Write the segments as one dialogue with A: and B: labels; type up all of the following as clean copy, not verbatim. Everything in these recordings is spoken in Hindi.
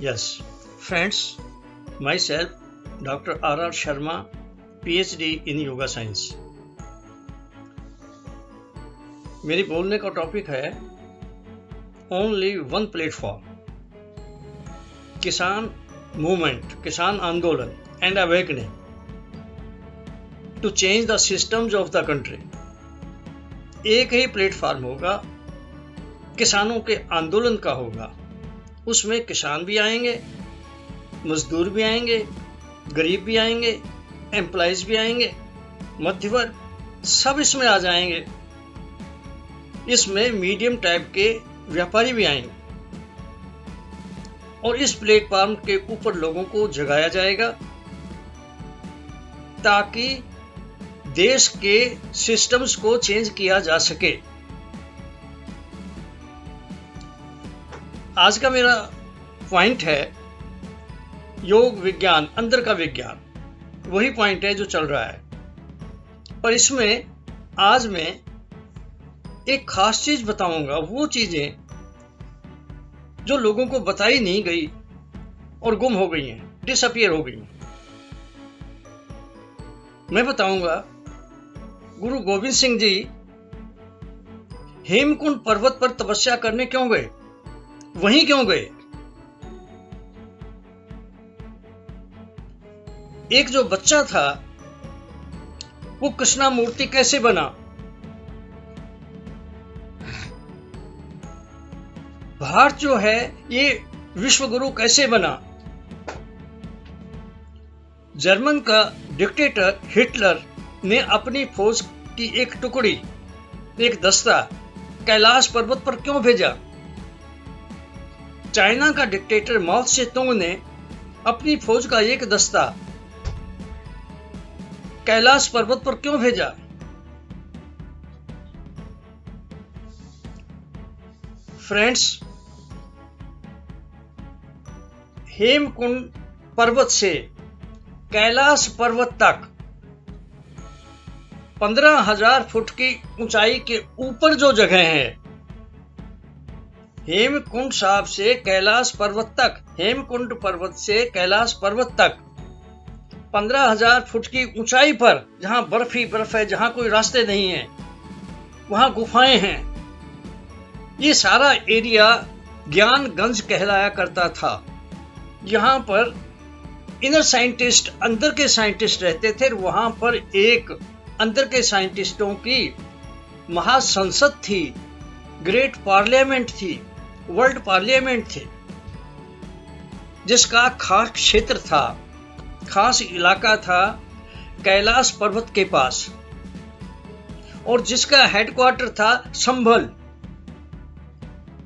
A: Yes, friends, myself, Dr. R. Sharma, PhD in Yoga Science. मेरी बोलने का टॉपिक है ओनली वन प्लेटफॉर्म, किसान मूवमेंट, किसान आंदोलन and awakening to change the systems of the country. एक ही प्लेटफॉर्म होगा, किसानों के आंदोलन का होगा। उसमें किसान भी आएंगे, मजदूर भी आएंगे, गरीब भी आएंगे, एम्प्लॉइज भी आएंगे, मध्यवर्ग, सब इसमें आ जाएंगे। इसमें मीडियम टाइप के व्यापारी भी आएंगे और इस प्लेटफॉर्म के ऊपर लोगों को जगाया जाएगा ताकि देश के सिस्टम्स को चेंज किया जा सके। आज का मेरा पॉइंट है योग विज्ञान, अंदर का विज्ञान। वही पॉइंट है जो चल रहा है, पर इसमें आज मैं एक खास चीज बताऊंगा, वो चीजें जो लोगों को बताई नहीं गई और गुम हो गई हैं, डिसअपियर हो गई हैं। मैं बताऊंगा गुरु गोविंद सिंह जी हेमकुंड पर्वत पर तपस्या करने क्यों गए, वहीं क्यों गए। एक जो बच्चा था वो कृष्णा मूर्ति कैसे बना, भारत जो है ये विश्व गुरु कैसे बना। जर्मन का डिक्टेटर हिटलर ने अपनी फौज की एक टुकड़ी, एक दस्ता कैलाश पर्वत पर क्यों भेजा। चाइना का डिक्टेटर माओ त्से-तुंग ने अपनी फौज का एक दस्ता कैलाश पर्वत पर क्यों भेजा। फ्रेंड्स, हेमकुंड पर्वत से कैलाश पर्वत तक 15,000 फुट की ऊंचाई के ऊपर जो जगह है, हेमकुंड साहब से कैलाश पर्वत तक, हेमकुंड पर्वत से कैलाश पर्वत तक 15,000 फुट की ऊंचाई पर, जहां बर्फ ही बर्फ है, जहां कोई रास्ते नहीं है, वहां गुफाएं हैं। ये सारा एरिया ज्ञानगंज कहलाया करता था। यहां पर इनर साइंटिस्ट, अंदर के साइंटिस्ट रहते थे। वहां पर एक अंदर के साइंटिस्टों की महासंसद थी, ग्रेट पार्लियामेंट थी, वर्ल्ड पार्लियामेंट थी, जिसका खास क्षेत्र था, खास इलाका था कैलाश पर्वत के पास, और जिसका हेडक्वार्टर था संभल।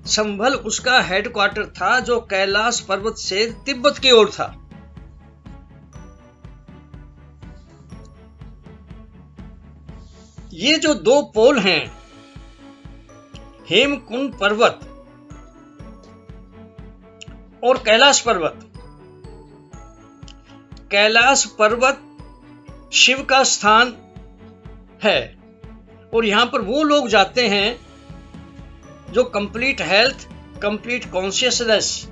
A: संभल उसका हेडक्वार्टर था जो कैलाश पर्वत से तिब्बत की ओर था। ये जो दो पोल हैं, हेमकुंड पर्वत और कैलाश पर्वत। कैलाश पर्वत शिव का स्थान है और यहां पर वो लोग जाते हैं जो कंप्लीट हेल्थ, कंप्लीट कॉन्शियसनेस,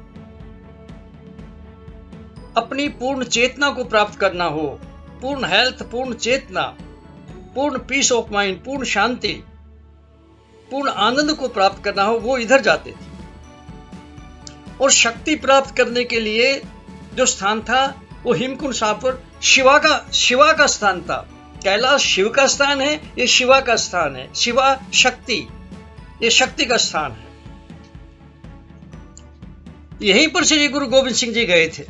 A: अपनी पूर्ण चेतना को प्राप्त करना हो, पूर्ण हेल्थ, पूर्ण चेतना, पूर्ण पीस ऑफ माइंड, पूर्ण शांति, पूर्ण आनंद को प्राप्त करना हो, वो इधर जाते थे। और शक्ति प्राप्त करने के लिए जो स्थान था वो हेमकुंड साहब पर शिवा का स्थान था। कैलाश शिव का स्थान है, ये शिवा का स्थान है। शिवा शक्ति, ये शक्ति का स्थान है। यहीं पर श्री गुरु गोविंद सिंह जी गए थे।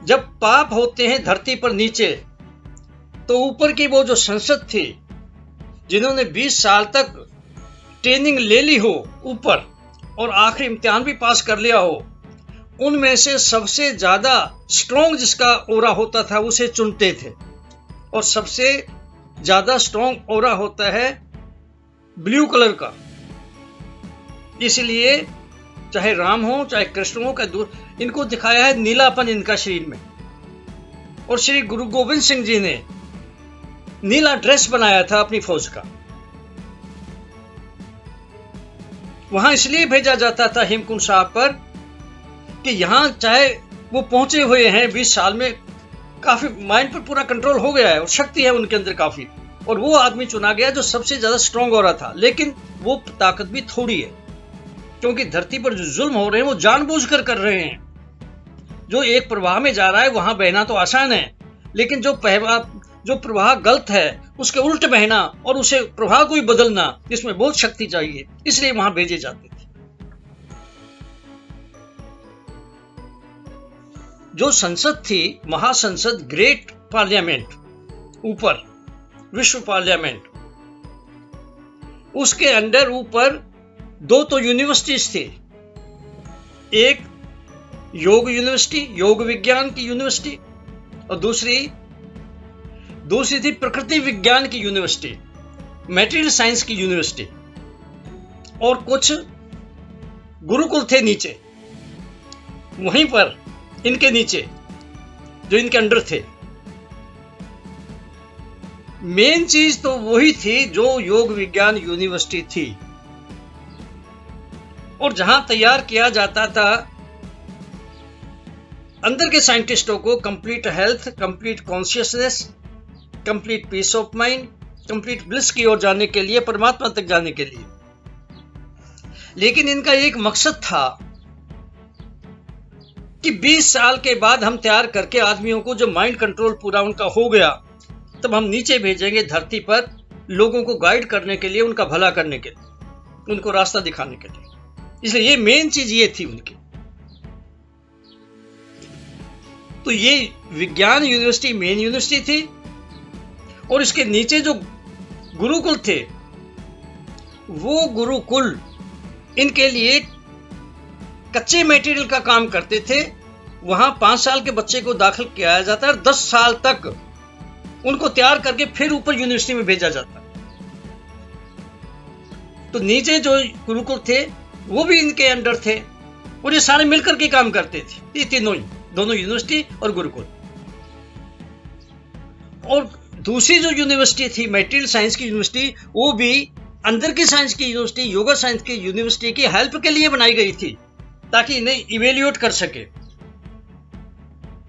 A: जब पाप होते हैं धरती पर नीचे, तो ऊपर की वो जो संसद थी, जिन्होंने 20 साल तक ट्रेनिंग ले ली हो ऊपर और आखिरी इम्तिहान भी पास कर लिया हो, उनमें से सबसे ज्यादा स्ट्रॉन्ग जिसका ओरा होता था उसे चुनते थे। और सबसे ज्यादा स्ट्रॉन्ग ओरा होता है ब्लू कलर का। इसलिए चाहे राम हो चाहे कृष्ण हो, का दूर इनको दिखाया है नीलापन इनका शरीर में। और श्री गुरु गोविंद सिंह जी ने नीला ड्रेस बनाया था अपनी फौज का। वहां इसलिए भेजा जाता था हेमकुंड साहब पर कि यहाँ चाहे वो पहुंचे हुए हैं 20 साल में, काफी माइंड पर पूरा कंट्रोल हो गया है और शक्ति है उनके अंदर काफी, और वो आदमी चुना गया जो सबसे ज्यादा स्ट्रांग हो रहा था। लेकिन वो ताकत भी थोड़ी है, क्योंकि धरती पर जो जुल्म हो रहे हैं वो जानबूझकर कर रहे हैं। जो एक प्रवाह में जा रहा है वहां बहना तो आसान है, लेकिन जो प्रवाह गलत है उसके उल्ट बहना और उसे प्रवाह को ही बदलना, इसमें बहुत शक्ति चाहिए, इसलिए वहां भेजे जाते थे। जो संसद थी, महासंसद, ग्रेट पार्लियामेंट, ऊपर विश्व पार्लियामेंट, उसके अंडर ऊपर 2 तो यूनिवर्सिटीज थी। एक योग यूनिवर्सिटी, योग विज्ञान की यूनिवर्सिटी, और दूसरी थी प्रकृति विज्ञान की यूनिवर्सिटी, मैटेरियल साइंस की यूनिवर्सिटी, और कुछ गुरुकुल थे नीचे, वहीं पर इनके नीचे जो इनके अंडर थे। मेन चीज तो वही थी जो योग विज्ञान यूनिवर्सिटी थी, और जहां तैयार किया जाता था अंदर के साइंटिस्टों को complete health, complete consciousness, complete peace of mind, complete bliss की ओर जाने के लिए, परमात्मा तक जाने के लिए। लेकिन इनका एक मकसद था कि 20 साल के बाद हम तैयार करके आदमियों को, जो माइंड कंट्रोल पूरा उनका हो गया, तब हम नीचे भेजेंगे धरती पर लोगों को गाइड करने के लिए, उनका भला करने के लिए, उनको रास्ता दिखाने के लिए। इसलिए ये मेन चीज ये थी उनकी। तो ये विज्ञान यूनिवर्सिटी मेन यूनिवर्सिटी थी, और इसके नीचे जो गुरुकुल थे, वो गुरुकुल इनके लिए कच्चे मटेरियल का काम करते थे। वहां 5 साल के बच्चे को दाखिल किया जाता है, 10 साल तक उनको तैयार करके फिर ऊपर यूनिवर्सिटी में भेजा जाता। तो नीचे जो गुरुकुल थे वो भी इनके अंडर थे, और ये सारे मिलकर के काम करते थे, ये तीनों ही, दोनों यूनिवर्सिटी और गुरुकुल। और दूसरी जो यूनिवर्सिटी थी मटेरियल साइंस की यूनिवर्सिटी, वो भी अंदर की साइंस की यूनिवर्सिटी, योगा साइंस की यूनिवर्सिटी की हेल्प के लिए बनाई गई थी, ताकि इन्हें इवेल्युएट कर सके।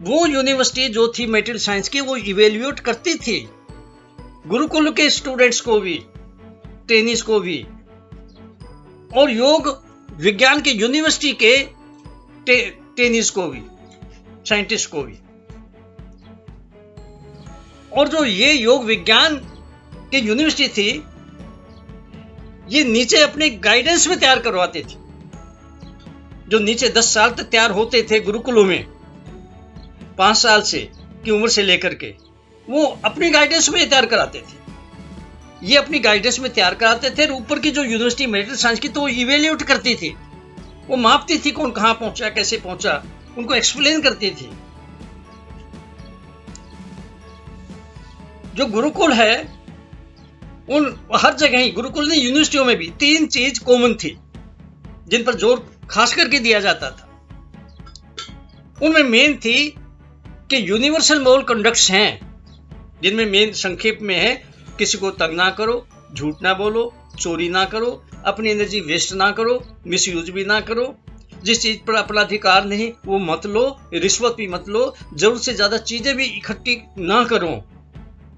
A: वो यूनिवर्सिटी जो थी मटेरियल साइंस की, वो इवेल्युएट करती थी गुरुकुल के स्टूडेंट्स को भी, ट्रेनीज को भी, और योग विज्ञान के यूनिवर्सिटी के ट्रेनीज को भी, साइंटिस्ट को भी। और जो ये योग विज्ञान की यूनिवर्सिटी थी, ये नीचे अपने गाइडेंस में तैयार करवाते थे। जो नीचे 10 साल तक तैयार होते थे गुरुकुलों में, 5 साल से की उम्र से लेकर के, वो अपनी गाइडेंस में तैयार कराते थे। ये अपनी गाइडेंस में तैयार कराते थे। ऊपर की जो यूनिवर्सिटी मटेरियल साइंस की, तो वो इवेल्युएट करती थी, वो मापती थी कौन कहां पहुंचा, कैसे पहुंचा, उनको एक्सप्लेन करती थी। जो गुरुकुल है, उन हर जगह ही, गुरुकुल ने यूनिवर्सिटियों में भी 3 चीज कॉमन थी जिन पर जोर खास करके दिया जाता था। उनमें मेन थी कि यूनिवर्सल मोरल कंडक्ट्स हैं, जिनमें मेन संक्षेप में है, किसी को तंग ना करो, झूठ ना बोलो, चोरी ना करो, अपनी एनर्जी वेस्ट ना करो, मिसयूज भी ना करो, जिस चीज पर अपना अधिकार नहीं वो मत लो, रिश्वत भी मत लो, जरूरत से ज्यादा चीजें भी इकट्ठी ना करो,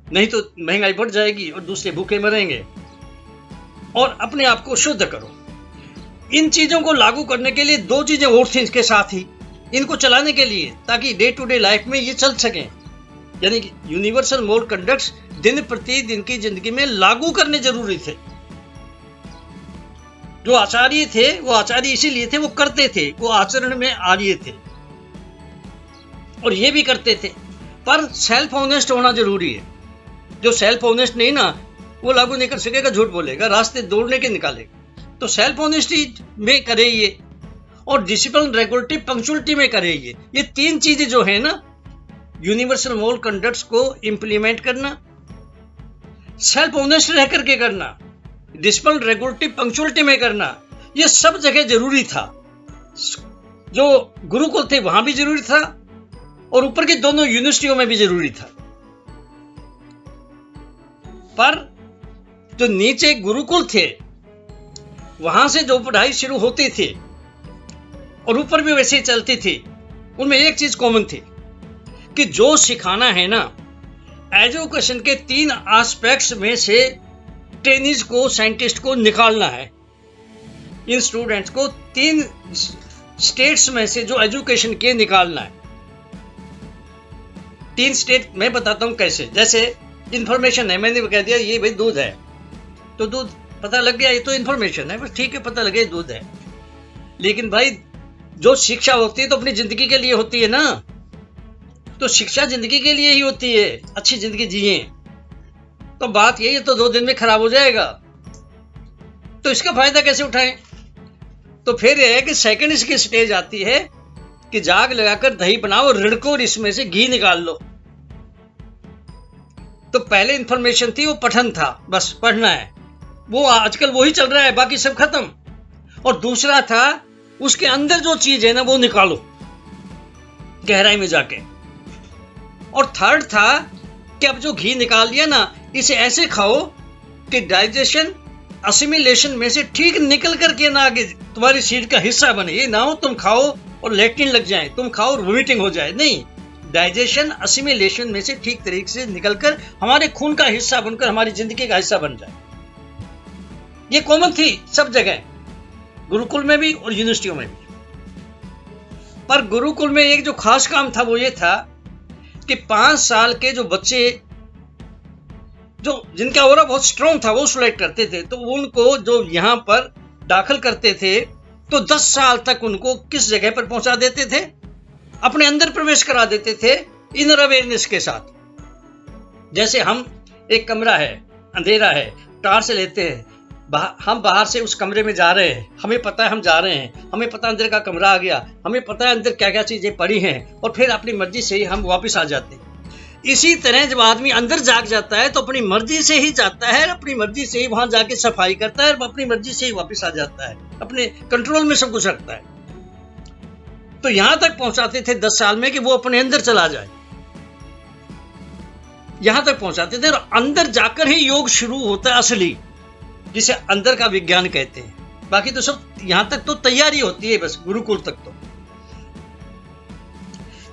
A: नहीं तो महंगाई बढ़ जाएगी और दूसरे भूखे मरेंगे, और अपने आप को शुद्ध करो। इन चीजों को लागू करने के लिए 2 चीजें और थी इसके साथ ही, इनको चलाने के लिए, ताकि डे टू डे लाइफ में ये चल सके। यानी कि यूनिवर्सल मोरल कंडक्ट्स दिन प्रतिदिन की जिंदगी में लागू करने जरूरी थे। जो आचार्य थे, वो आचार्य इसीलिए थे, वो करते थे, वो आचरण में आर्य थे, और ये भी करते थे। पर सेल्फ ऑनेस्ट होना जरूरी है। जो सेल्फ ऑनेस्ट नहीं ना, वो लागू नहीं कर सकेगा, झूठ बोलेगा, रास्ते दौड़ने के निकालेगा। तो सेल्फ ऑनेस्टी में करे ये, और डिसिप्लिन, रेगुलेटिव, पंक्चुअलिटी में करे ये 3 चीजें जो है ना, यूनिवर्सल मोरल कंडक्ट्स को इंप्लीमेंट करना, सेल्फ ऑनेस्ट रह करके करना, डिसिप्लिन, रेगुलेटिव, पंक्चुअलिटी में करना, ये सब जगह जरूरी था। जो गुरुकुल थे वहां भी जरूरी था, और ऊपर की दोनों यूनिवर्सिटियों में भी जरूरी था। पर जो नीचे गुरुकुल थे, वहां से जो पढ़ाई शुरू होती थी और ऊपर भी वैसे ही चलती थी, उनमें एक चीज कॉमन थी कि जो सिखाना है ना, एजुकेशन के 3 एस्पेक्ट्स में से ट्रेनिज को, साइंटिस्ट को निकालना है। इन स्टूडेंट्स को 3 स्टेट्स में से जो एजुकेशन के निकालना है। 3 स्टेट मैं बताता हूं कैसे। जैसे इंफॉर्मेशन है, मैंने कह दिया ये भाई दूध है, तो दूध पता लग गया, ये तो इंफॉर्मेशन है, बस ठीक है, पता लगे दूध है। लेकिन भाई जो शिक्षा होती है तो अपनी जिंदगी के लिए होती है ना, तो शिक्षा जिंदगी के लिए ही होती है, अच्छी जिंदगी जिए। तो बात यही है, तो 2 दिन में खराब हो जाएगा, तो इसका फायदा कैसे उठाएं? तो फिर यह है कि सेकंड इसकी स्टेज आती है कि जाग लगाकर दही बनाओ, रिड़को और इसमें से घी निकाल लो। तो पहले इंफॉर्मेशन थी, वो पठन था, बस पढ़ना है, वो आजकल वही चल रहा है, बाकी सब खत्म। और दूसरा था उसके अंदर जो चीज है ना वो निकालो गहराई में जाके। और थर्ड था कि अब जो घी निकाल लिया ना, इसे ऐसे खाओ कि डाइजेशन, असिमिलेशन में से ठीक निकल करके ना आगे तुम्हारी शरीर का हिस्सा बने। ये ना हो तुम खाओ और लैट्रिन लग जाए, तुम खाओ और वोमिटिंग हो जाए, नहीं, डाइजेशन, असिमिलेशन में से ठीक तरीके से निकलकर हमारे खून का हिस्सा बनकर हमारी जिंदगी का हिस्सा बन जाए। ये कॉमन थी सब जगह, गुरुकुल में भी और यूनिवर्सिटियों में भी। पर गुरुकुल में एक जो खास काम था वो ये था कि 5 साल के जो बच्चे, जो जिनका ओरा बहुत स्ट्रांग था, वो सिलेक्ट करते थे, तो उनको जो यहां पर दाखिल करते थे तो 10 साल तक उनको किस जगह पर पहुंचा देते थे, अपने अंदर प्रवेश करा देते थे इनर अवेयरनेस के साथ। जैसे हम एक कमरा है, अंधेरा है, टार्च लेते हैं, हम बाहर से उस कमरे में जा रहे हैं, हमें पता है हम जा रहे हैं, हमें पता है अंदर का कमरा आ गया, हमें पता है अंदर क्या क्या चीजें पड़ी हैं, और फिर अपनी मर्जी से ही हम वापस आ जाते हैं। इसी तरह जब आदमी अंदर जाग जाता है तो अपनी मर्जी से ही जाता है, अपनी मर्जी से ही वहां जाके सफाई करता है, अपनी मर्जी से ही वापस आ जाता है, अपने कंट्रोल में सब कुछ रखता है। तो यहां तक पहुंचाते थे 10 साल में कि वो अपने अंदर चला जाए, यहां तक पहुंचाते थे। और अंदर जाकर ही योग शुरू होता है असली, जिसे अंदर का विज्ञान कहते हैं। बाकी तो सब यहां तक तो तैयारी होती है, बस गुरुकुल तक। तो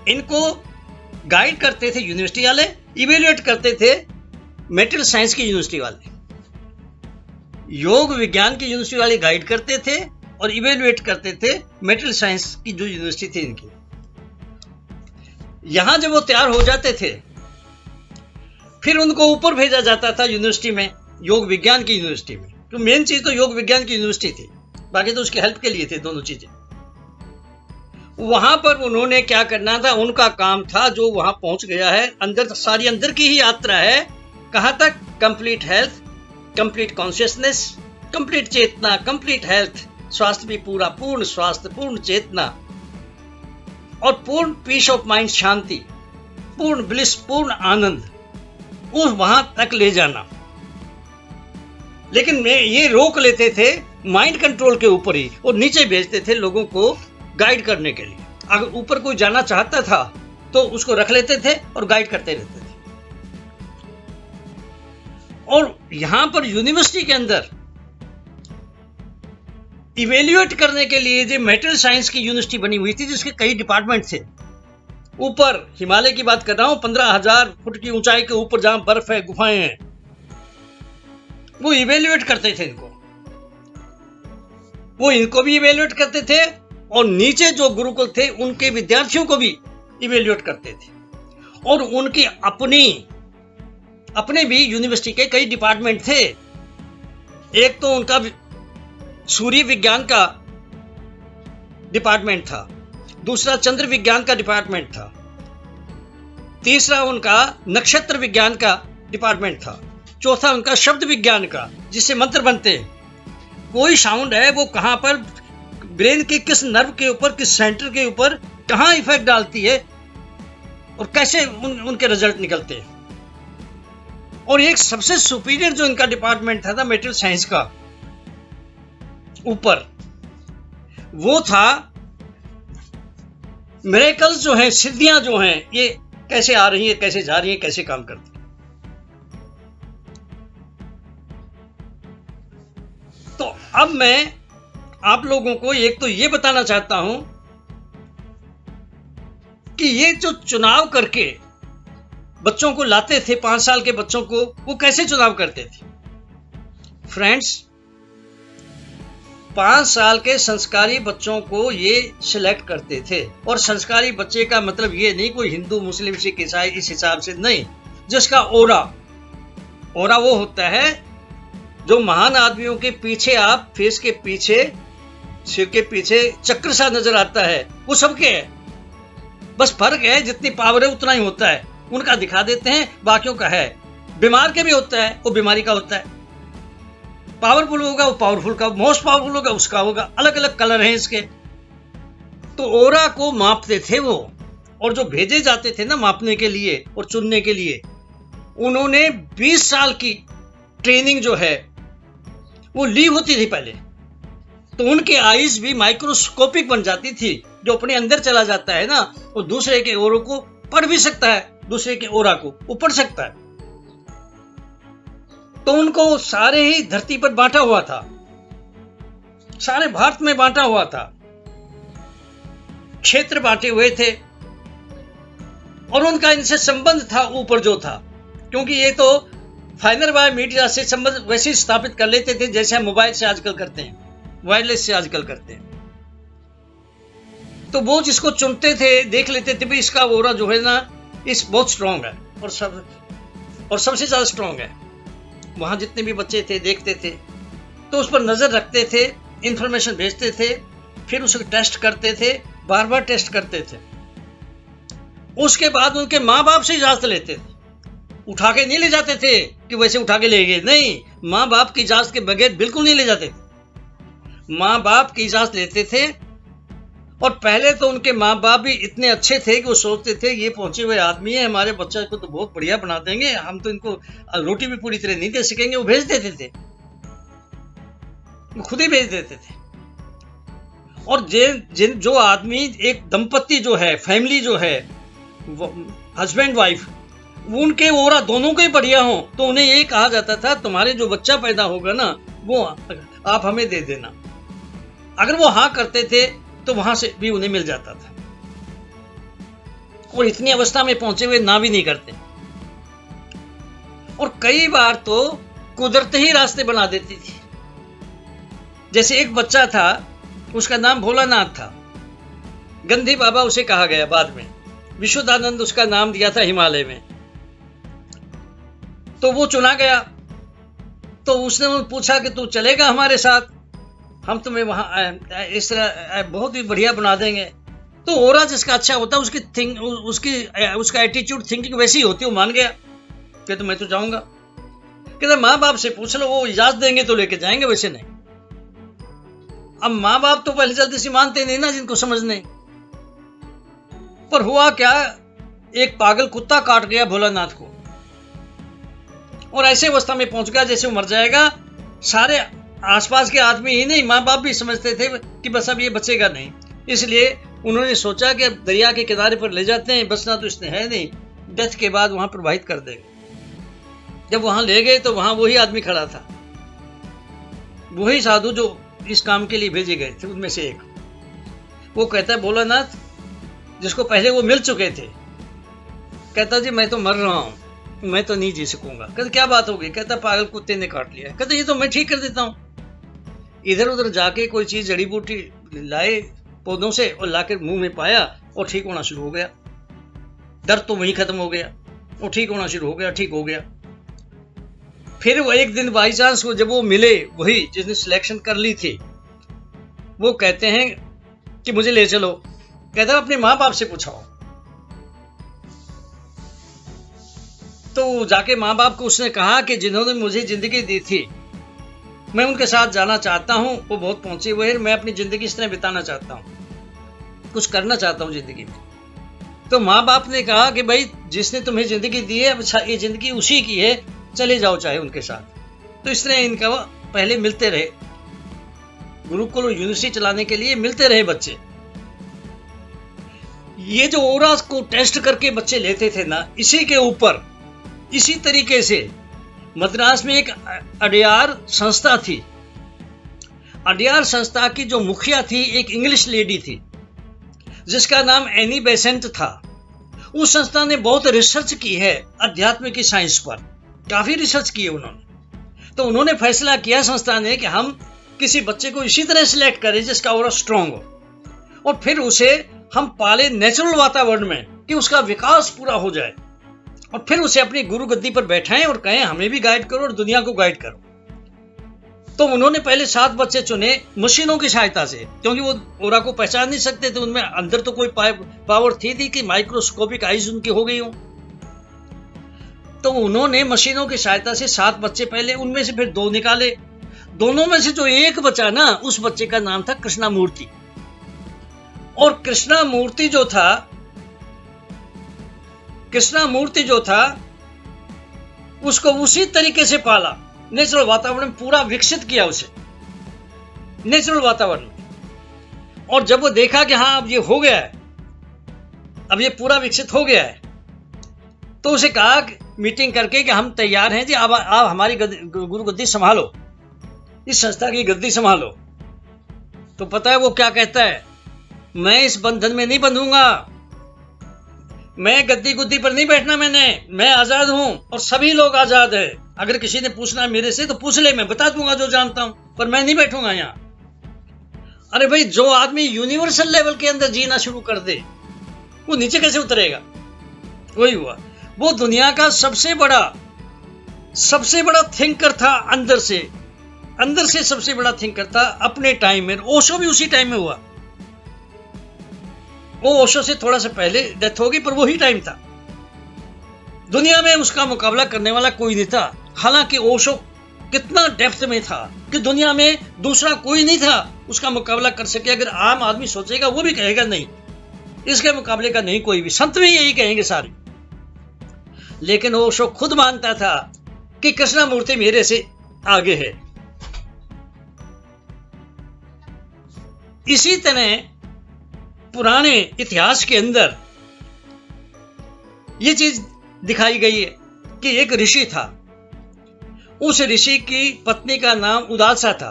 A: इनको गाइड करते थे यूनिवर्सिटी वाले, इवेल्युएट करते थे मेटेरियल साइंस की यूनिवर्सिटी वाले। योग विज्ञान की यूनिवर्सिटी वाले गाइड करते थे और इवेल्युएट करते थे मेटेरियल साइंस की जो यूनिवर्सिटी थी इनकी। यहां जब वो तैयार हो जाते थे फिर उनको ऊपर भेजा जाता था यूनिवर्सिटी में, योग विज्ञान की यूनिवर्सिटी में। तो मेन चीज तो योग विज्ञान की यूनिवर्सिटी थी, बाकी तो उसकी हेल्प के लिए थे दोनों चीजें। वहां पर उन्होंने क्या करना था, उनका काम था, जो वहां पहुंच गया है अंदर, सारी अंदर की ही यात्रा है। कहां तक? Complete health, complete consciousness, complete चेतना, कंप्लीट हेल्थ, स्वास्थ्य भी पूरा, पूर्ण स्वास्थ्य, पूर्ण चेतना और पूर्ण पीस ऑफ माइंड, शांति, पूर्ण ब्लिस, पूर्ण आनंद, उस वहां तक ले जाना। लेकिन ये रोक लेते थे माइंड कंट्रोल के ऊपर ही और नीचे भेजते थे लोगों को गाइड करने के लिए। अगर ऊपर कोई जाना चाहता था तो उसको रख लेते थे और गाइड करते रहते थे। और यहां पर यूनिवर्सिटी के अंदर इवेल्युएट करने के लिए जो मेटेरियल साइंस की यूनिवर्सिटी बनी हुई थी, जिसके कई डिपार्टमेंट थे। ऊपर हिमालय की बात कर रहा हूं, 15,000 फुट की ऊंचाई के ऊपर जहां बर्फ है, गुफाएं हैं, वो इवेल्युएट करते थे इनको, वो इनको भी इवेल्युएट करते थे और नीचे जो गुरुकुल थे उनके विद्यार्थियों को भी इवेल्युएट करते थे। और उनकी अपने भी यूनिवर्सिटी के कई डिपार्टमेंट थे। एक तो उनका सूर्य विज्ञान का डिपार्टमेंट था, दूसरा चंद्र विज्ञान का डिपार्टमेंट था, तीसरा उनका नक्षत्र विज्ञान का डिपार्टमेंट था, चौथा उनका शब्द विज्ञान का, जिससे मंत्र बनते हैं। कोई साउंड है वो कहां पर ब्रेन के किस नर्व के ऊपर, किस सेंटर के ऊपर कहां इफेक्ट डालती है और कैसे उनके रिजल्ट निकलते हैं। और एक सबसे सुपीरियर जो इनका डिपार्टमेंट था मेटेरियल साइंस का ऊपर, वो था मिरेकल्स जो हैं, सिद्धियां जो हैं, ये कैसे आ रही है, कैसे जा रही है, कैसे काम करती है। तो अब मैं आप लोगों को एक तो ये बताना चाहता हूं कि ये जो चुनाव करके बच्चों को लाते थे, 5 साल के बच्चों को, वो कैसे चुनाव करते थे? फ्रेंड्स, 5 साल के संस्कारी बच्चों को ये सिलेक्ट करते थे। और संस्कारी बच्चे का मतलब ये नहीं कोई हिंदू, मुस्लिम, सिख, ईसाई, इस हिसाब से नहीं। जिसका ओरा वो होता है जो महान आदमियों के पीछे, आप फेस के पीछे, सिर के पीछे चक्र सा नजर आता है, वो सबके है। बस फर्क है जितनी पावर है उतना ही होता है। उनका दिखा देते हैं, बाकियों का है। बीमार के भी होता है, वो बीमारी का होता है। पावरफुल होगा वो पावरफुल का, मोस्ट पावरफुल होगा उसका होगा। अलग अलग कलर हैं इसके। तो ओरा को मापते थे वो। और जो भेजे जाते थे ना मापने के लिए और चुनने के लिए, उन्होंने 20 साल की ट्रेनिंग जो है वो ली होती थी पहले। तो उनके आईज भी माइक्रोस्कोपिक बन जाती थी। जो अपने अंदर चला जाता है ना, वो दूसरे के ओरों को पढ़ भी सकता है, दूसरे के ओरा को वो पढ़ सकता है। तो उनको सारे ही धरती पर बांटा हुआ था, सारे भारत में बांटा हुआ था, क्षेत्र बांटे हुए थे। और उनका इनसे संबंध था ऊपर जो था, क्योंकि ये तो फाइनल बाय मीडिया से संबंध वैसे ही स्थापित कर लेते थे जैसे हम मोबाइल से आजकल करते हैं, वायरलेस से आजकल करते हैं। तो वो जिसको चुनते थे, देख लेते थे भी इसका ओरा जो है ना, इस बहुत स्ट्रांग है और सबसे ज्यादा स्ट्रांग है। वहां जितने भी बच्चे थे देखते थे, तो उस पर नजर रखते थे, इंफॉर्मेशन भेजते थे, फिर उसे टेस्ट करते थे, बार बार टेस्ट करते थे। उसके बाद उनके माँ बाप से इजाजत लेते थे। उठा के नहीं ले जाते थे कि वैसे उठा के ले गए, नहीं, माँ बाप की इजाजत के बगैर बिल्कुल नहीं ले जाते थे। माँ बाप की इजाजत लेते थे। और पहले तो उनके माँ बाप भी इतने अच्छे थे कि वो सोचते थे ये पहुंचे हुए आदमी है, हमारे बच्चे को तो बहुत बढ़िया बना देंगे, हम तो इनको रोटी भी पूरी तरह नहीं दे सकेंगे। वो भेज देते थे, खुद ही भेज देते थे। और जो आदमी, एक दंपत्ति जो है, फैमिली जो है, हस्बैंड वाइफ, उनके ओरा दोनों के बढ़िया हो, तो उन्हें ये कहा जाता था तुम्हारे जो बच्चा पैदा होगा ना, वो आप हमें दे देना। अगर वो हाँ करते थे तो वहां से भी उन्हें मिल जाता था। और इतनी अवस्था में पहुंचे हुए ना भी नहीं करते। और कई बार तो कुदरत ही रास्ते बना देती थी। जैसे एक बच्चा था, उसका नाम भोलानाथ था। गंधी बाबा उसे कहा गया बाद में। विशुद्धानंद उसका नाम दिया था हिमालय में। तो वो चुना गया। तो उसने पूछा कि तू चलेगा हमारे साथ, हम तुम्हें वहां इस तरह बहुत ही बढ़िया बना देंगे। तो ओरा जिसका अच्छा होता है, उसका एटीट्यूड, थिंकिंग वैसी होती है। वो मान गया कि तो मैं तो जाऊंगा। कहते माँ बाप से पूछ लो, वो इजाजत देंगे तो लेके जाएंगे, वैसे नहीं। अब माँ बाप तो पहले जल्दी से मानते नहीं ना, जिनको समझ नहीं। पर हुआ क्या, एक पागल कुत्ता काट गया भोलानाथ को। और ऐसे अवस्था में पहुंच गया जैसे वो मर जाएगा। सारे आसपास के आदमी ही नहीं, माँ बाप भी समझते थे कि बस अब ये बचेगा नहीं। इसलिए उन्होंने सोचा कि अब दरिया के किनारे पर ले जाते हैं, बचना तो इसने है नहीं, डेथ के बाद वहां प्रवाहित कर देंगे। जब वहां ले गए तो वहां वही आदमी खड़ा था, वही साधु जो इस काम के लिए भेजे गए थे, उनमें से एक। वो कहता है भोलानाथ, जिसको पहले वो मिल चुके थे, कहता जी मैं तो मर रहा हूं, मैं तो नहीं जी सकूंगा। कहते क्या बात हो गई? कहता पागल कुत्ते ने काट लिया। कहते ये तो मैं ठीक कर देता हूं। इधर उधर जाके कोई चीज जड़ी बूटी लाए पौधों से और लाकर मुंह में पाया और ठीक होना शुरू हो गया। दर्द तो वहीं खत्म हो गया और ठीक होना शुरू हो गया, ठीक हो गया। फिर वो एक दिन बाई चांस जब वो मिले, वही जिसने सिलेक्शन कर ली थी, वो कहते हैं कि मुझे ले चलो। कहता अपने माँ बाप से पूछाओ। तो जाके माँ बाप को उसने कहा कि जिन्होंने मुझे जिंदगी दी थी, मैं उनके साथ जाना चाहता हूं। वो बहुत पहुंचे हुए हैं, मैं अपनी जिंदगी इस तरह बिताना चाहता हूं, कुछ करना चाहता हूं जिंदगी में। तो माँ बाप ने कहा कि भाई जिसने तुम्हें जिंदगी दी है, अच्छा ये जिंदगी उसी की है, चले जाओ चाहे उनके साथ। तो इस तरह इनका पहले मिलते रहे, गुरुकुल यूनिवर्सिटी चलाने के लिए मिलते रहे बच्चे। ये जो ओरा को टेस्ट करके बच्चे लेते थे ना, इसी के ऊपर इसी तरीके से मद्रास में एक अडयार संस्था थी, अडयार संस्था की जो मुखिया थी एक इंग्लिश लेडी थी जिसका नाम एनी बेसेंट था। उस संस्था ने बहुत रिसर्च की है अध्यात्म की साइंस पर, काफी रिसर्च की है उन्होंने। तो उन्होंने फैसला किया संस्था ने कि हम किसी बच्चे को इसी तरह सिलेक्ट करें जिसका ऑरा स्ट्रांग हो, और फिर उसे हम पाले नेचुरल वातावरण में कि उसका विकास पूरा हो जाए, और फिर उसे अपनी गुरु गद्दी पर बैठाएं और कहें हमें भी गाइड करो और दुनिया को गाइड करो। तो उन्होंने पहले 7 बच्चे चुने मशीनों की सहायता से, क्योंकि वो ओरा को पहचान नहीं सकते थे, उनमें अंदर तो कोई पावर थी कि माइक्रोस्कोपिक आईज उनकी हो गई हो। तो उन्होंने मशीनों की सहायता से 7 बच्चे पहले, उनमें से फिर 2 निकाले। दोनों में से जो एक बचा ना, उस बच्चे का नाम था कृष्णामूर्ति। और कृष्णामूर्ति जो था उसको उसी तरीके से पाला, नेचुरल वातावरण पूरा विकसित किया उसे, नेचुरल वातावरण। और जब वो देखा कि हाँ अब ये हो गया है, अब ये पूरा विकसित हो गया है, तो उसे कहा मीटिंग करके कि हम तैयार हैं जी, अब आप हमारी गुरु गद्दी संभालो, इस संस्था की गद्दी संभालो। तो पता है वो क्या कहता है, मैं इस बंधन में नहीं बंधूंगा, मैं गद्दी गुद्दी पर नहीं बैठना, मैं आजाद हूं और सभी लोग आजाद है। अगर किसी ने पूछना है मेरे से तो पूछ ले, मैं बता दूंगा जो जानता हूं, पर मैं नहीं बैठूंगा यहां। अरे भाई, जो आदमी यूनिवर्सल लेवल के अंदर जीना शुरू कर दे वो नीचे कैसे उतरेगा? वही हुआ, वो दुनिया का सबसे बड़ा थिंकर था, अंदर से सबसे बड़ा थिंकर था अपने टाइम में। ओशो भी उसी टाइम में हुआ, वो ओशो से थोड़ा सा पहले डेथ होगी, पर वही टाइम था। दुनिया में उसका मुकाबला करने वाला कोई नहीं था। हालांकि ओशो कितना डेप्थ में था कि दुनिया में दूसरा कोई नहीं था उसका मुकाबला कर सके। अगर आम आदमी सोचेगा वो भी कहेगा नहीं, इसके मुकाबले का नहीं कोई भी, संत भी यही कहेंगे सारे। लेकिन ओशो खुद मानता था कि कृष्णामूर्ति मेरे से आगे है। इसी तरह पुराने इतिहास के अंदर यह चीज दिखाई गई है कि एक ऋषि था, उस ऋषि की पत्नी का नाम उदालसा था।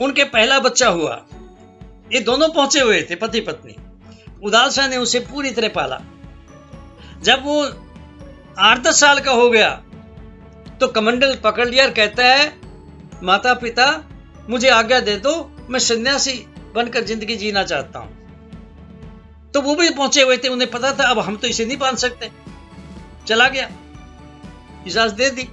A: उनके पहला बच्चा हुआ, ये दोनों पहुंचे हुए थे पति पत्नी। उदालसा ने उसे पूरी तरह पाला। जब वो 8-10 साल का हो गया तो कमंडल पकड़ लिया और कहता है, माता पिता मुझे आज्ञा दे दो, मैं सन्यासी बनकर जिंदगी जीना चाहता हूं। तो वो भी पहुंचे हुए थे, उन्हें पता था अब हम तो इसे नहीं बांध सकते। चला गया, इजाजत दे दी।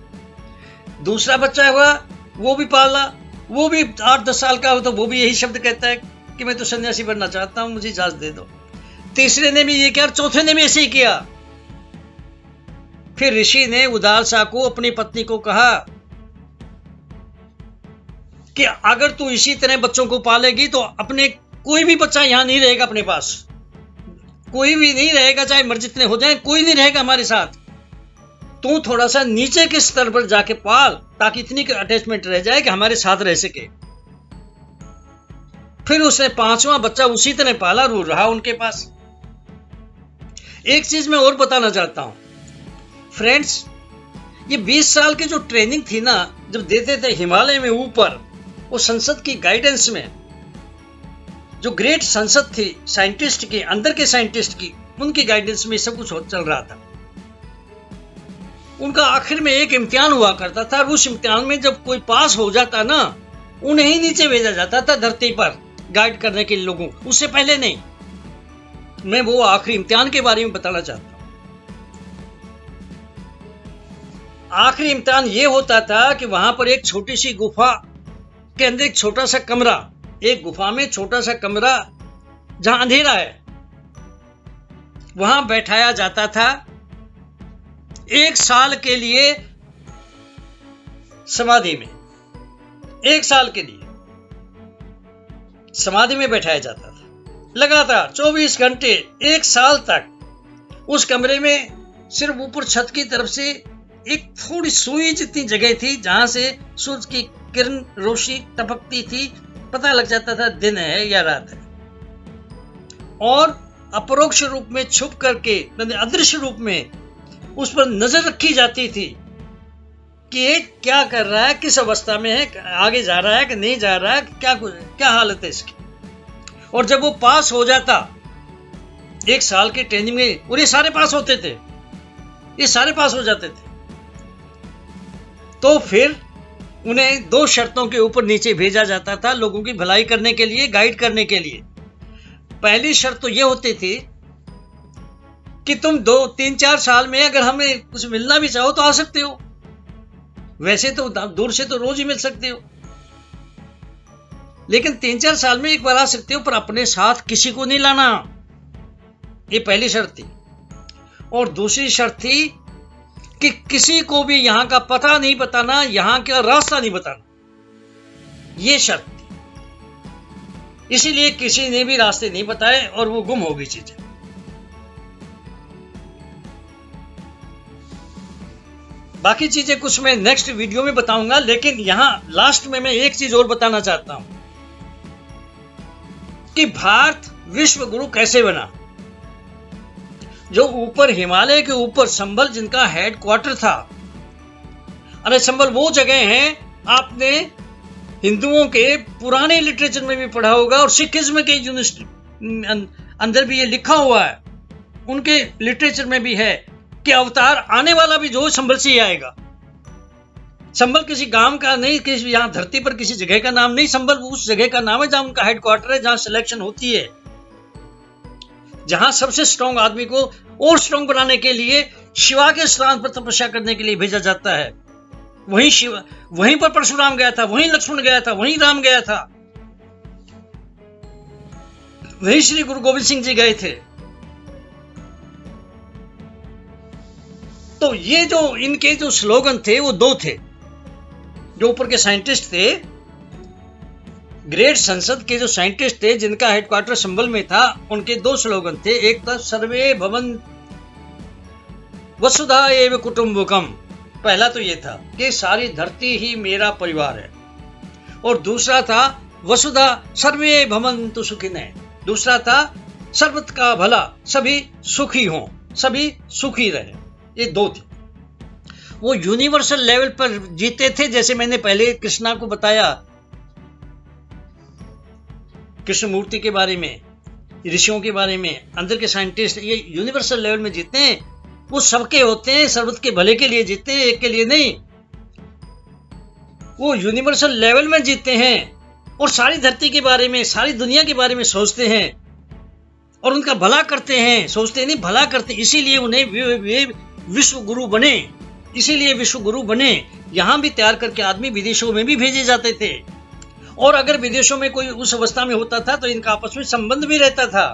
A: दूसरा बच्चा हुआ, वो भी पाला, वो भी 8-10 साल का हो, तो वो भी यही शब्द कहता है कि मैं तो सन्यासी बनना चाहता हूं, मुझे इजाजत दे दो। तीसरे ने भी ये किया, चौथे ने भी ऐसे ही किया। फिर ऋषि ने उदालसा को, अपनी पत्नी को कहा कि अगर तू इसी तरह बच्चों को पालेगी तो अपने कोई भी बच्चा यहां नहीं रहेगा, अपने पास कोई भी नहीं रहेगा, चाहे मर जितने हो जाए, कोई नहीं रहेगा हमारे साथ। तू थोड़ा सा नीचे के स्तर पर जाके पाल, ताकि इतनी अटैचमेंट रह जाए कि हमारे साथ रह सके। फिर उसने 5वां बच्चा उसी तरह पाला, और रहा उनके पास। एक चीज मैं और बताना चाहता हूं फ्रेंड्स, ये 20 साल की जो ट्रेनिंग थी ना, जब देते थे हिमालय में ऊपर, वो संसद की गाइडेंस में, जो ग्रेट संसद थी साइंटिस्ट की, अंदर के साइंटिस्ट की, उनकी गाइडेंस में सब कुछ चल रहा था। उनका आखिर में एक इम्तिहान हुआ करता था, उस इम्तिहान में जब कोई पास हो जाता ना, उन्हें ही नीचे भेजा जाता था धरती पर गाइड करने के लोगों, उससे पहले नहीं। मैं वो आखिरी इम्तिहान के बारे में बताना चाहता हूं। आखिरी इम्तिहान ये होता था कि वहां पर एक छोटी सी गुफा के अंदर एक छोटा सा कमरा, एक गुफा में छोटा सा कमरा जहां अंधेरा है, वहां बैठाया जाता था 1 साल के लिए समाधि में। 1 साल के लिए समाधि में बैठाया जाता था, लगातार 24 घंटे, 1 साल तक। उस कमरे में सिर्फ ऊपर छत की तरफ से एक थोड़ी सुई जितनी जगह थी जहां से सूरज की किरण, रोशनी टपकती थी, पता लग जाता था दिन है या रात है। और अपरोक्ष रूप में छुप करके, अदृश्य रूप में उस पर नजर रखी जाती थी कि ये क्या कर रहा है, किस अवस्था में है, आगे जा रहा है कि नहीं जा रहा है, क्या हालत है इसकी। और जब वो पास हो जाता 1 साल की ट्रेनिंग में, और ये सारे पास होते थे, ये सारे पास हो जाते थे, तो फिर उन्हें 2 शर्तों के ऊपर नीचे भेजा जाता था लोगों की भलाई करने के लिए, गाइड करने के लिए। पहली शर्त तो ये होती थी कि तुम 2-3-4 साल में अगर हमें कुछ मिलना भी चाहो तो आ सकते हो, वैसे तो दूर से तो रोज ही मिल सकते हो, लेकिन 3-4 साल में एक बार आ सकते हो, पर अपने साथ किसी को नहीं लाना। ये पहली शर्त थी। और दूसरी शर्त थी कि किसी को भी यहां का पता नहीं बताना, यहां का रास्ता नहीं बताना, ये शर्त थी। इसीलिए किसी ने भी रास्ते नहीं बताए और वो गुम हो गई चीजें। बाकी चीजें कुछ मैं नेक्स्ट वीडियो में बताऊंगा, लेकिन यहां लास्ट में मैं एक चीज और बताना चाहता हूं कि भारत विश्व गुरु कैसे बना। जो ऊपर हिमालय के ऊपर संभल जिनका हेडक्वार्टर था, अरे संभल वो जगह है, आपने हिंदुओं के पुराने लिटरेचर में भी पढ़ा होगा और सिखिज्म के यूनिवर्सिटी अंदर भी ये लिखा हुआ है, उनके लिटरेचर में भी है कि अवतार आने वाला भी जो संभल से ही आएगा। संभल किसी गांव का नहीं, किसी यहां धरती पर किसी जगह का नाम नहीं, संभल उस जगह का नाम है जहां उनका हेडक्वार्टर है, जहां सिलेक्शन होती है, जहां सबसे स्ट्रांग आदमी को और स्ट्रांग बनाने के लिए शिवा के स्थान पर तपस्या करने के लिए भेजा जाता है। वहीं पर परशुराम गया था, वहीं लक्ष्मण गया था, वहीं राम गया था, वहीं श्री गुरु गोविंद सिंह जी गए थे। तो ये जो इनके जो स्लोगन थे वो 2 थे। जो ऊपर के साइंटिस्ट थे, ग्रेट संसद के जो साइंटिस्ट थे जिनका हेडक्वार्टर संभल में था, उनके 2 स्लोगन थे। एक था सर्वे भवन वसुधा एव कुटुंबकम, पहला तो ये था कि सारी धरती ही मेरा परिवार है, और दूसरा था वसुधा सर्वे भवन्तु सुखिनः, दूसरा था सर्वत का भला, सभी सुखी हों, सभी सुखी रहे। ये 2 थे। वो यूनिवर्सल लेवल पर जीते थे, जैसे मैंने पहले कृष्णा को बताया, कृष्णमूर्ति के बारे में, ऋषियों के बारे में, अंदर के साइंटिस्ट, ये यूनिवर्सल लेवल में जीते हैं। वो सबके होते हैं, सर्वत के भले के लिए जीते हैं, एक के लिए नहीं। वो यूनिवर्सल लेवल में जीते हैं और सारी धरती के बारे में, सारी दुनिया के बारे में सोचते हैं और उनका भला करते हैं, सोचते नहीं भला करते। इसीलिए उन्हें वे विश्व गुरु बने, इसीलिए विश्व गुरु बने। यहां भी तैयार करके आदमी विदेशों में भी भेजे जाते थे, और अगर विदेशों में कोई उस अवस्था में होता था तो इनका आपस में संबंध भी रहता था,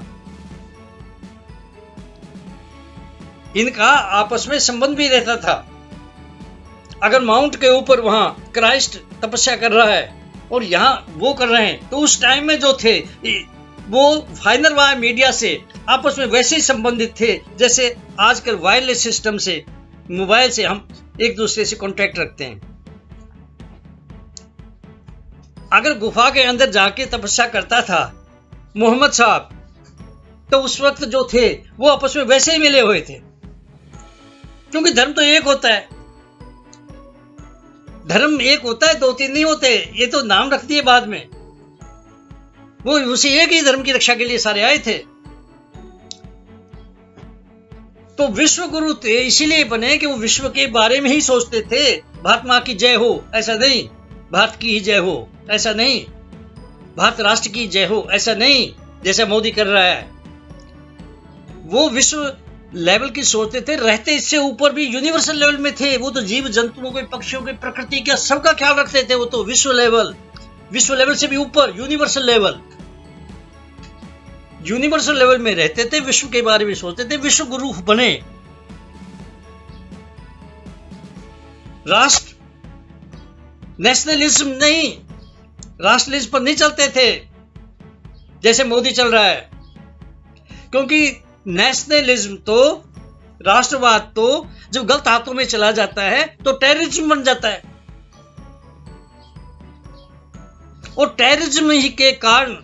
A: इनका आपस में संबंध भी रहता था। अगर माउंट के ऊपर वहां क्राइस्ट तपस्या कर रहा है और यहां वो कर रहे हैं, तो उस टाइम में जो थे वो फाइनल वायर मीडिया से आपस में वैसे ही संबंधित थे जैसे आजकल वायरलेस सिस्टम से, मोबाइल से हम एक दूसरे से कांटेक्ट रखते हैं। अगर गुफा के अंदर जाके तपस्या करता था मोहम्मद साहब, तो उस वक्त जो थे वो आपस में वैसे ही मिले हुए थे, क्योंकि धर्म तो एक होता है, धर्म एक होता है, 2-3 नहीं होते। ये तो नाम रख दिए बाद में, वो उसी एक ही धर्म की रक्षा के लिए सारे आए थे। तो विश्व गुरु थे इसीलिए बने कि वो विश्व के बारे में ही सोचते थे। भारत मां की जय हो ऐसा नहीं, भारत की ही जय हो ऐसा नहीं, भारत राष्ट्र की जय हो ऐसा नहीं, जैसा मोदी कर रहा है। वो विश्व लेवल की सोचते थे, रहते इससे ऊपर भी यूनिवर्सल लेवल में थे। वो तो जीव जंतुओं के, पक्षियों के, प्रकृति का सबका ख्याल रखते थे। वो तो विश्व लेवल से भी ऊपर यूनिवर्सल लेवल में रहते थे, विश्व के बारे में सोचते थे, विश्व गुरु बने। राष्ट्र नेशनलिज्म नहीं, राष्ट्रलिज्म पर नहीं चलते थे जैसे मोदी चल रहा है, क्योंकि नेशनलिज्म तो, राष्ट्रवाद तो जब गलत हाथों में चला जाता है तो टेररिज्म बन जाता है, और टेररिज्म ही के कारण,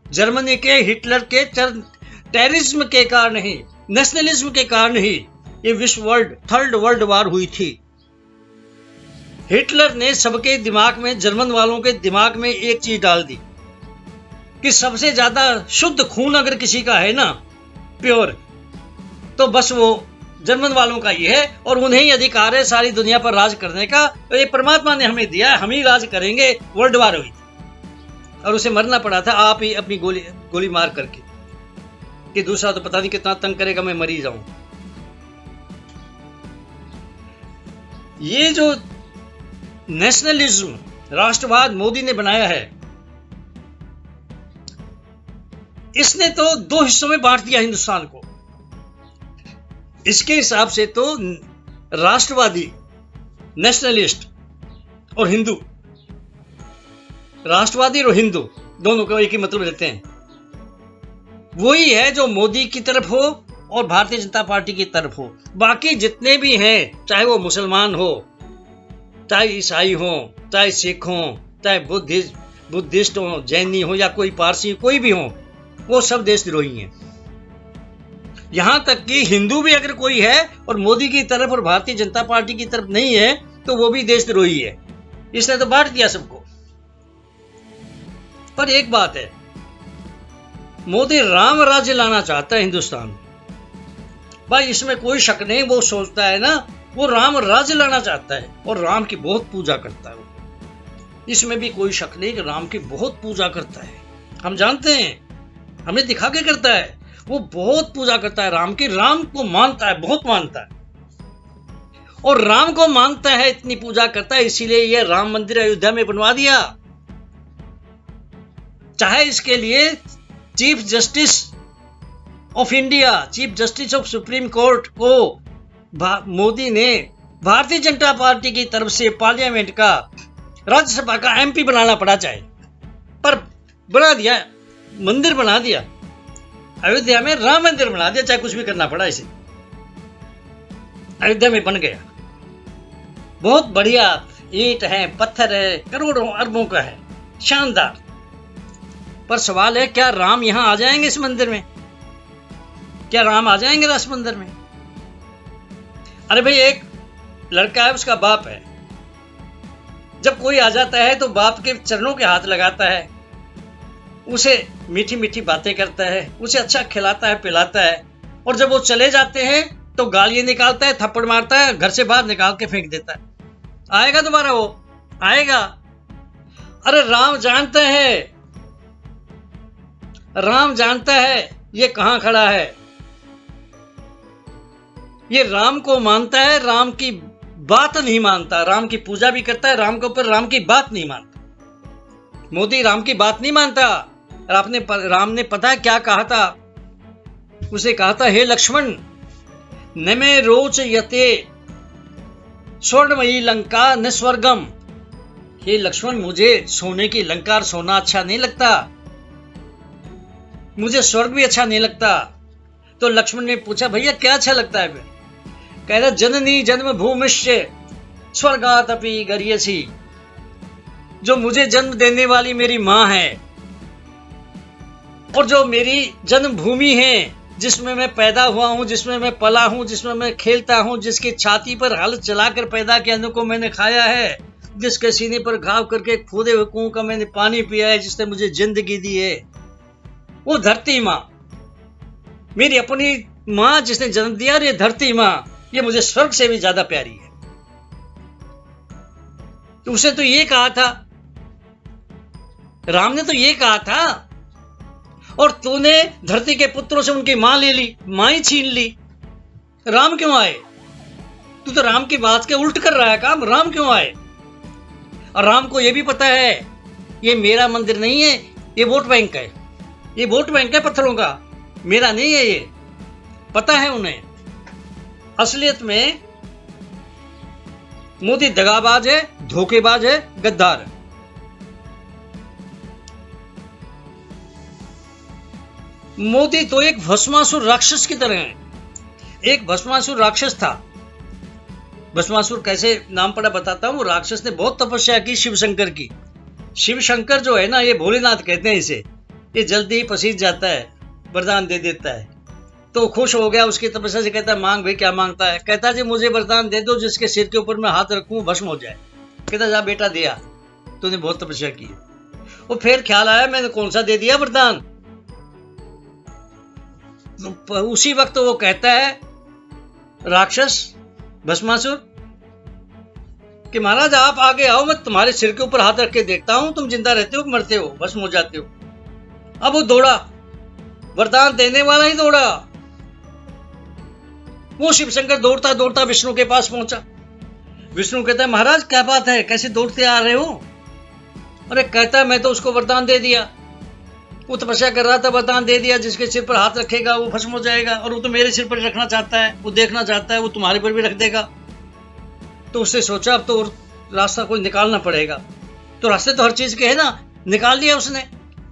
A: जर्मनी के हिटलर के टेररिज्म के कारण ही, नेशनलिज्म के कारण ही ये थर्ड वर्ल्ड वॉर हुई थी। हिटलर ने सबके दिमाग में, जर्मन वालों के दिमाग में एक चीज डाल दी कि सबसे ज्यादा शुद्ध खून अगर किसी का है ना, प्योर, तो बस वो जर्मन वालों का ही है, और उन्हें ही अधिकार है सारी दुनिया पर राज करने का। तो ये परमात्मा ने हमें दिया है, हम ही राज करेंगे। वर्ल्ड वार हुई थी और उसे मरना पड़ा था आप ही अपनी गोली मार करके, कि दूसरा तो पता नहीं कितना तंग करेगा, मैं मरी जाऊं। ये जो नेशनलिज्म, राष्ट्रवाद मोदी ने बनाया है, इसने तो दो हिस्सों में बांट दिया हिंदुस्तान को। इसके हिसाब से तो राष्ट्रवादी, नेशनलिस्ट और हिंदू, राष्ट्रवादी और हिंदू दोनों को एक ही मतलब लेते हैं। वही है जो मोदी की तरफ हो और भारतीय जनता पार्टी की तरफ हो। बाकी जितने भी हैं, चाहे वो मुसलमान हो, चाहे ईसाई हो, चाहे सिख हो, चाहे बुद्धिस्ट हो, जैनी हो, या कोई पारसी, कोई भी हो, वो सब देशद्रोही हैं। यहां तक कि हिंदू भी अगर कोई है और मोदी की तरफ और भारतीय जनता पार्टी की तरफ नहीं है, तो वो भी देशद्रोही है। इसने तो बांट दिया सबको। पर एक बात है, मोदी राम राज्य लाना चाहता है हिंदुस्तान में। भाई इसमें कोई शक नहीं, वो सोचता है ना, वो राम राज्य लाना चाहता है और राम की बहुत पूजा करता है। इसमें भी कोई शक नहीं कि राम की बहुत पूजा करता है। हम जानते हैं, हमें दिखा के करता है, वो बहुत पूजा करता है राम की। राम को मानता है, बहुत मानता है, और राम को मानता है, इतनी पूजा करता है, इसीलिए यह राम मंदिर अयोध्या में बनवा दिया। चाहे इसके लिए chief justice of India, chief justice of supreme court को मोदी ने भारतीय जनता पार्टी की तरफ से पार्लियामेंट का, राज्यसभा का एमपी बनाना पड़ा चाहे, पर बना दिया, मंदिर बना दिया अयोध्या में, राम मंदिर बना दिया, चाहे कुछ भी करना पड़ा इसे। अयोध्या में बन गया, बहुत बढ़िया, ईंट है, पत्थर है, करोड़ों अरबों का है, शानदार। पर सवाल है, क्या राम यहां आ जाएंगे इस मंदिर में? क्या राम आ जाएंगे राम मंदिर में? अरे भाई, एक लड़का है, उसका बाप है, जब कोई आ जाता है तो बाप के चरणों के हाथ लगाता है, उसे मीठी मीठी बातें करता है, उसे अच्छा खिलाता है, पिलाता है, और जब वो चले जाते हैं तो गालियां निकालता है, थप्पड़ मारता है, घर से बाहर निकाल के फेंक देता है। आएगा दोबारा? वो आएगा? अरे राम जानता है, राम जानता है ये कहां खड़ा है, ये राम को मानता है, राम की बात नहीं मानता, राम की पूजा भी करता है, राम के ऊपर राम की बात नहीं मानता। मोदी राम की बात नहीं मानता। और राम ने पता है क्या कहा था? उसे कहा था, हे लक्ष्मण, न मे रोचयते स्वर्णमयी लंका न स्वर्गम। हे लक्ष्मण, मुझे सोने की लंका और सोना अच्छा नहीं लगता, मुझे स्वर्ग भी अच्छा नहीं लगता। तो लक्ष्मण ने पूछा, भैया क्या अच्छा लगता है? फिर कह रहा, जननी जन्म भूमिश्च स्वर्गादपि गरीयसी। जो मुझे जन्म देने वाली मेरी मां है, और जो मेरी जन्मभूमि है, जिसमें मैं पैदा हुआ हूं, जिसमें मैं पला हूं, जिसमें मैं खेलता हूं, जिसकी छाती पर हल चलाकर पैदा के अन्न को मैंने खाया है, जिसके सीने पर घाव करके खोदे हुए कुओं का मैंने पानी पिया है, जिसने मुझे जिंदगी दी है, वो धरती मां, मेरी अपनी मां जिसने जन्म दिया, ये धरती मां, ये मुझे स्वर्ग से भी ज्यादा प्यारी है। तो उसे तो ये कहा था, राम ने तो ये कहा था, और तूने धरती के पुत्रों से उनकी मां ले ली, मां ही छीन ली। राम क्यों आए? तू तो राम की बात के उल्ट कर रहा है काम। राम क्यों आए? और राम को यह भी पता है, ये मेरा मंदिर नहीं है, ये वोट बैंक है, ये वोट बैंक है पत्थरों का, मेरा नहीं है। ये पता है उन्हें। असलियत में मोदी दगाबाज है, धोखेबाज है, गद्दार है। मोदी तो एक भस्मासुर राक्षस की तरह है। एक भस्मासुर राक्षस था। भस्मासुर कैसे नाम पड़ा बताता हूं। वो राक्षस ने बहुत तपस्या की शिव शंकर की। शिव शंकर जो है ना, ये भोलेनाथ कहते हैं इसे, ये जल्दी ही पसीज जाता है, वरदान दे देता है। तो खुश हो गया उसकी तपस्या से, कहता है, मांग भाई क्या मांगता है? कहता है, जी मुझे वरदान दे दो जिसके सिर के ऊपर मैं हाथ रखूं भस्म हो जाए। कहता जा बेटा दिया, तूने बहुत तपस्या की। वो फिर ख्याल आया मैंने कौन सा दे दिया वरदान। तो उसी वक्त वो कहता है राक्षस भस्मासुर कि महाराज आप आगे आओ, मैं तुम्हारे सिर के ऊपर हाथ रख के देखता हूं तुम जिंदा रहते हो कि मरते हो, भस्म हो जाते हो। अब वो दौड़ा, वरदान देने वाला ही दौड़ा। वो शिव शंकर दौड़ता दौड़ता विष्णु के पास पहुंचा। विष्णु कहता है महाराज क्या बात है, कैसे दौड़ते आ रहे हो? अरे कहता है मैं तो उसको वरदान दे दिया, वो तपस्या कर रहा था, वरदान दे दिया, जिसके सिर पर हाथ रखेगा वो भस्म हो जाएगा, और वो तो मेरे सिर पर रखना चाहता है, वो देखना चाहता है, वो तुम्हारे पर भी रख देगा। तो उसने सोचा अब तो रास्ता कोई निकालना पड़ेगा। तो रास्ते तो हर चीज के है ना, निकाल लिया उसने।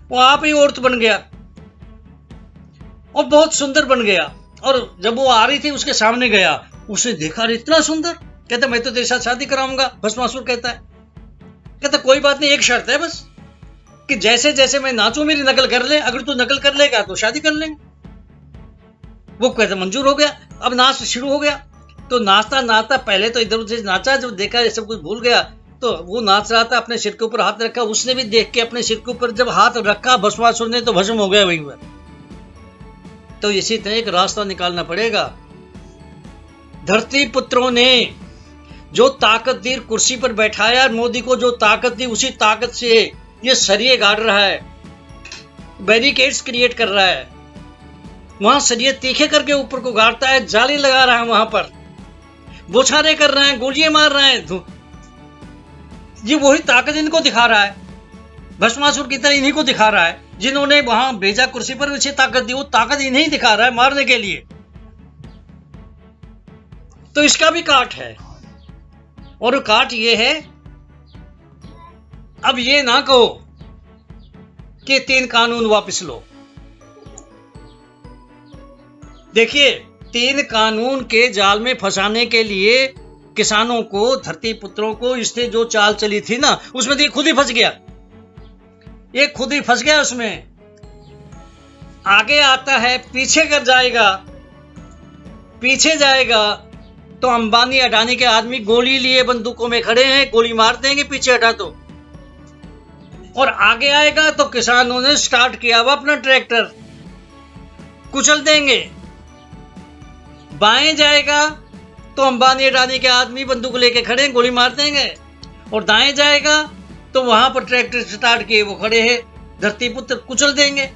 A: वो आप ही औरत बन गया और बहुत सुंदर बन गया। और जब वो आ रही थी उसके सामने गया, उसने देखा इतना सुंदर, कहता मैं तो तेरे साथ शादी कराऊंगा। भस्मासुर कहता है, कहता कोई बात नहीं, एक शर्त है बस कि जैसे जैसे मैं नाचूं मेरी नकल कर ले, अगर तू नकल कर लेगा तो शादी कर लेंगे। वो कहता मंजूर हो गया। अब नाच शुरू हो गया। तो नाचता नाचता पहले तो इधर उधर नाचा, जब देखा ये सब कुछ भूल गया तो वो नाच रहा था, अपने सिर के ऊपर हाथ रखा। उसने भी देख के अपने सिर के ऊपर जब हाथ रखा भस्मासुर ने तो भस्म हो गया वहीं पर। तो इसी तरह एक रास्ता निकालना पड़ेगा। धरती पुत्रों ने जो ताकत दी कुर्सी पर बैठाया, मोदी को जो ताकत दी, उसी ताकत से ये सरिये गाड़ रहा है, बैरिकेड्स क्रिएट कर रहा है। वहां सरिये तीखे करके ऊपर को गाड़ता है, जाली लगा रहा है, वहां पर बौछारें कर रहे हैं, गोलियां मार रहे हैं। ये वही ताकत इनको दिखा रहा है, भस्मासुर की तरह इन्हीं को दिखा रहा है। जिन्होंने वहां भेजा कुर्सी पर उसे ताकत दी, वो ताकत इन्हीं दिखा रहा है मारने के लिए। तो इसका भी काट है, और काट ये है, अब ये ना कहो कि 3 कानून वापस लो। देखिए 3 कानून के जाल में फंसाने के लिए किसानों को, धरती पुत्रों को इसने जो चाल चली थी ना, उसमें तो ये खुद ही फंस गया। ये खुद ही फंस गया उसमें। आगे आता है, पीछे कर जाएगा, पीछे जाएगा तो अंबानी अडानी के आदमी गोली लिए बंदूकों में खड़े हैं, गोली मार देंगे पीछे हटा तो। और आगे आएगा तो किसानों ने स्टार्ट किया हुआ अपना ट्रैक्टर, कुचल देंगे। बाएं जाएगा तो अंबानी अडानी के आदमी बंदूक लेके खड़े हैं, गोली मार देंगे। और दाएं जाएगा तो वहां पर ट्रैक्टर स्टार्ट किए वो खड़े हैं, धरती पुत्र कुचल देंगे।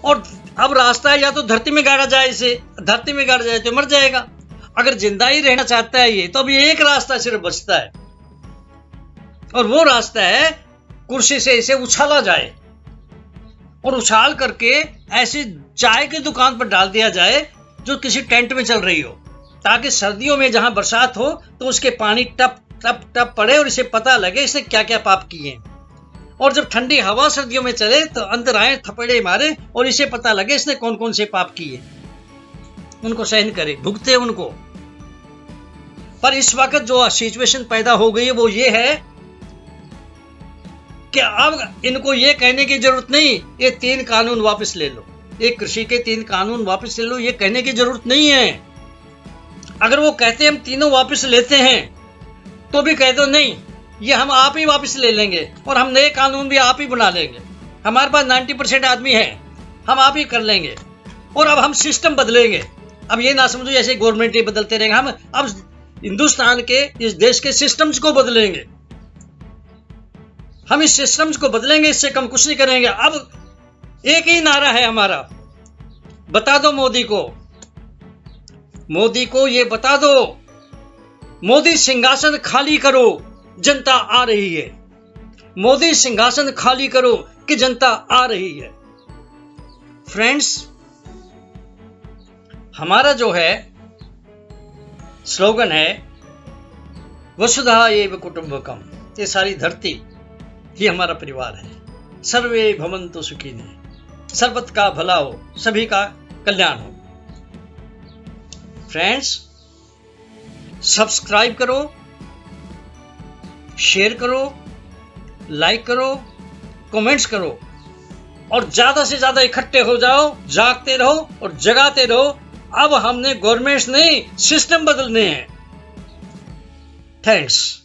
A: और अब रास्ता या तो धरती में गाड़ा जाए, इसे धरती में गाड़ा जाए तो मर जाएगा। अगर जिंदा ही रहना चाहता है ये, तो अभी एक रास्ता सिर्फ बचता है, और वो रास्ता है कुर्सी से इसे उछाला जाए, और उछाल करके ऐसी चाय की दुकान पर डाल दिया जाए जो किसी टेंट में चल रही हो, ताकि सर्दियों में जहां बरसात हो तो उसके पानी टप टप टप पड़े और इसे पता लगे इसने क्या क्या पाप किए। और जब ठंडी हवा सर्दियों में चले तो अंदर आए, थपड़े मारे और इसे पता लगे इसने कौन कौन से पाप किए, उनको सहन करे, भुगते उनको। पर इस वक्त जो सिचुएशन पैदा हो गई है वो ये है कि अब इनको ये कहने की जरूरत नहीं ये 3 कानून वापस ले लो, ये कृषि के 3 कानून वापस ले लो, ये कहने की जरूरत नहीं है। अगर वो कहते हम तीनों वापस लेते हैं तो भी कह दो नहीं, ये हम आप ही वापस ले लेंगे और हम नए कानून भी आप ही बना लेंगे। हमारे पास 90% आदमी है, हम आप ही कर लेंगे, और अब हम सिस्टम बदलेंगे। अब ये ना समझो जैसे गवर्नमेंट ही बदलते रहेंगे, हम अब हिंदुस्तान के, इस देश के सिस्टम्स को बदलेंगे। हम इस सिस्टम्स को बदलेंगे, इससे कम कुछ नहीं करेंगे। अब एक ही नारा है हमारा, बता दो मोदी को ये बता दो, मोदी सिंहासन खाली करो, जनता आ रही है। मोदी सिंहासन खाली करो कि जनता आ रही है। फ्रेंड्स, हमारा जो है स्लोगन है वसुधा एव कुटुंबकम, ये सारी धरती ये हमारा परिवार है। सर्वे भवन्तु सुखिनः, सर्वत्र का भला हो, सभी का कल्याण हो। फ्रेंड्स, सब्सक्राइब करो, शेयर करो, लाइक करो, कमेंट्स करो, और ज्यादा से ज्यादा इकट्ठे हो जाओ, जागते रहो और जगाते रहो। अब हमने गवर्नमेंट्स नहीं, सिस्टम बदलने हैं। थैंक्स।